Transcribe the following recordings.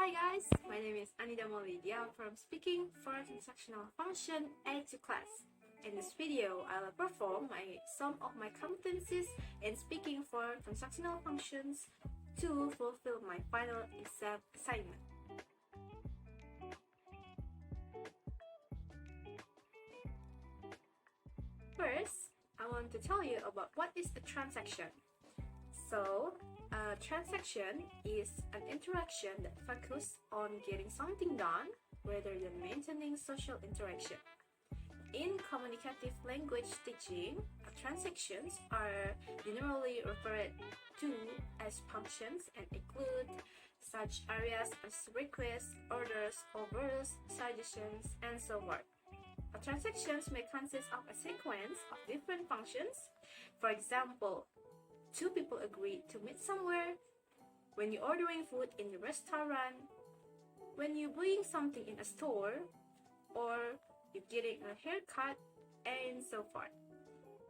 Hi guys, my name is Annida from Speaking for Transactional Function A2 class. In this video, I will perform some of my competencies in speaking for transactional functions to fulfill my final exam assignment. First, I want to tell you about what is a transaction. So, a transaction is an interaction that focuses on getting something done rather than maintaining social interaction. In communicative language teaching, transactions are generally referred to as functions and include such areas as requests, orders, offers, suggestions, and so forth. Transactions may consist of a sequence of different functions. For example, two people agree to meet somewhere, when you're ordering food in a restaurant, when you're buying something in a store, or you're getting a haircut, and so forth.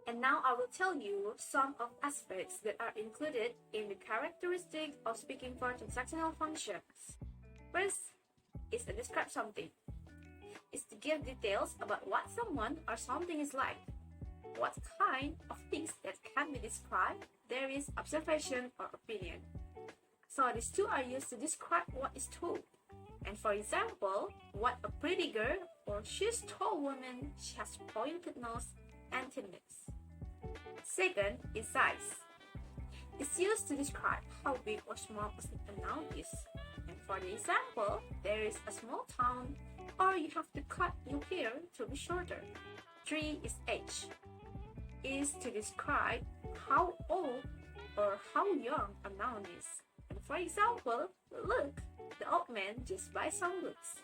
And now I will tell you some of aspects that are included in the characteristic of speaking for transactional functions. First is to describe something. It's to give details about what someone or something is like. What kind of things that can be described, there is observation or opinion. So these two are used to describe what is told. And for example, what a pretty girl or she's tall woman, she has pointed nose and thin lips. Second is size. It's used to describe how big or small a noun is. And for the example, there is a small town, or you have to cut your hair to be shorter. 3 is age. Is to describe how old or how young a noun is. And for example, look, the old man just buys some books.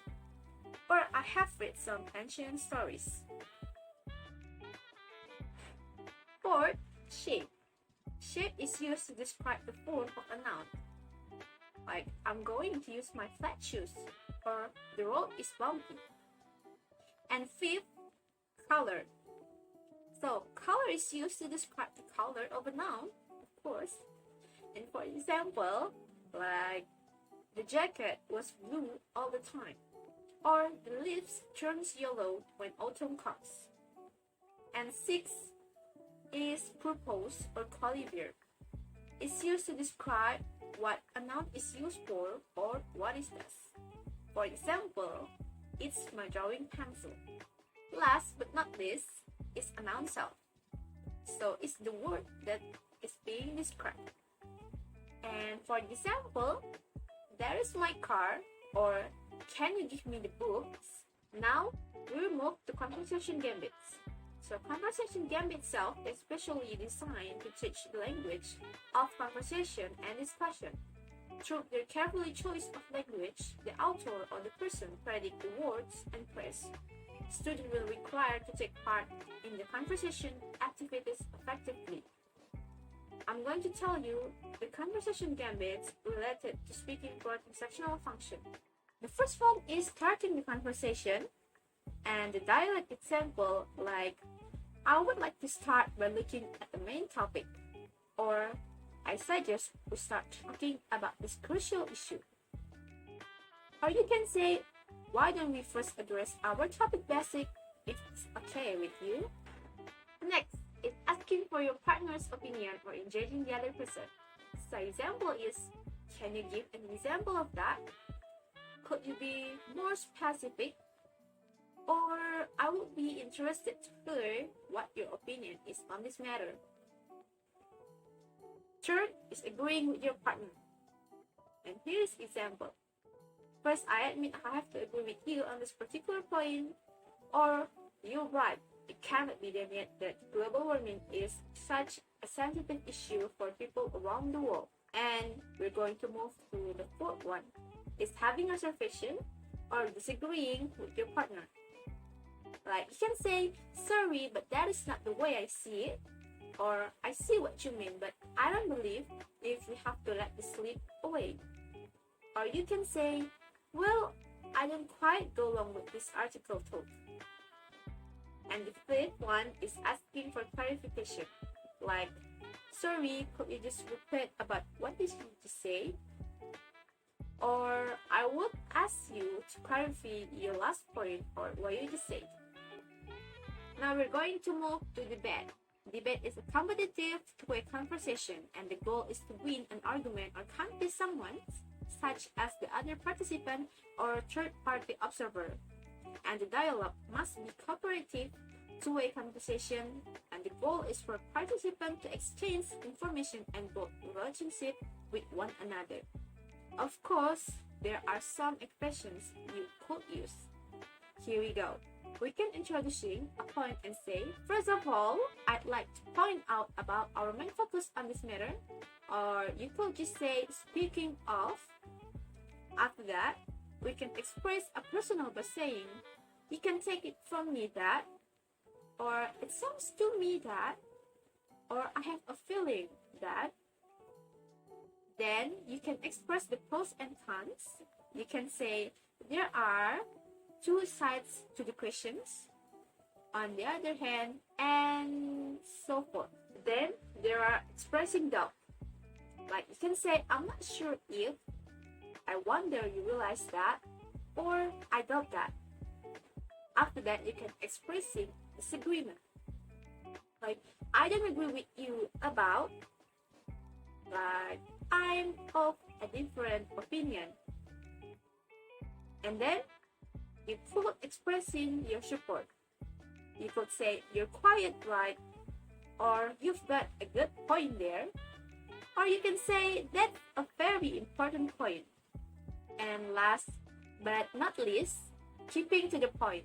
Or I have read some ancient stories. Fourth, shape. Shape is used to describe the form of a noun. Like, I'm going to use my flat shoes, or the road is bumpy. And fifth, color. So, color is used to describe the color of a noun, of course. And for example, like, the jacket was blue all the time, or the leaves turns yellow when autumn comes. And sixth is purpose or qualifier. It's used to describe what a noun is used for or what it does. For example, it's my drawing pencil. Last but not least is a noun self. So it's the word that is being described. And for example, there is my car, or can you give me the books? Now we will move to conversation gambits. So conversation gambit itself is specially designed to teach the language of conversation and discussion. Through their carefully choice of language, the author or the person predict the words and phrase. Students will be required to take part in the conversation activities effectively. I'm going to tell you the conversation gambits related to speaking for transactional function. The first one is starting the conversation, and the dialect example like, I would like to start by looking at the main topic, or I suggest we start talking about this crucial issue. Or you can say, why don't we first address our topic basic if it's okay with you? Next is asking for your partner's opinion or engaging the other person. So example is, can you give an example of that? Could you be more specific? Or I would be interested to hear what your opinion is on this matter. Third is agreeing with your partner. And here is example. First, I admit I have to agree with you on this particular point, or you're right, it cannot be denied that global warming is such a sensitive issue for people around the world. And we're going to move to the fourth one, is having reservation or disagreeing with your partner. Like, you can say, sorry, but that is not the way I see it. Or, I see what you mean, but I don't believe if we have to let this slip away. Or you can say, well, I don't quite go along with this article too. And the fifth one is asking for clarification. Like, sorry, could you just repeat about what did you just say? Or I I would ask you to clarify your last point or what you just said. Now we're going to move to debate. Debate is a competitive two-way conversation, and the goal is to win an argument or convince someone, such as the other participant or third-party observer. And the dialogue must be cooperative, two-way conversation, and the goal is for participants to exchange information and build relationship with one another. Of course, there are some expressions you could use. Here we go. We can introducing a point and say, first of all, I'd like to point out about our main focus on this matter. Or you could just say, speaking of. After that, we can express a personal by saying, you can take it from me that, or it sounds to me that, or I have a feeling that. Then you can express the pros and cons. You can say, there are two sides to the questions, on the other hand, and so forth. Then there are expressing doubt. Like you can say, I'm not sure if, I wonder you realize that, or I doubt that. After that, you can expressing disagreement. Like, I don't agree with you about, like, I'm of a different opinion. And then you could expressing your support. You could say, you're quite right, or you've got a good point there. Or you can say, that's a very important point. And last but not least, keeping to the point.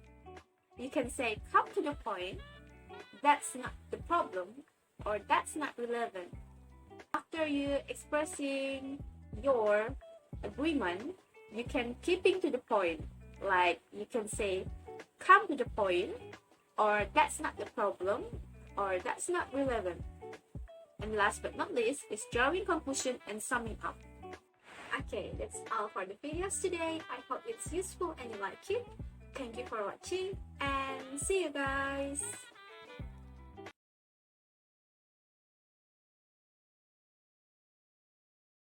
You can say, come to the point, that's not the problem, or that's not relevant. After you expressing your agreement, you can keeping to the point. Like you can say, come to the point, or that's not the problem, or that's not relevant. And last but not least is drawing conclusion and summing up. Okay, that's all for the videos today. I hope it's useful and you like it. Thank you for watching and see you guys.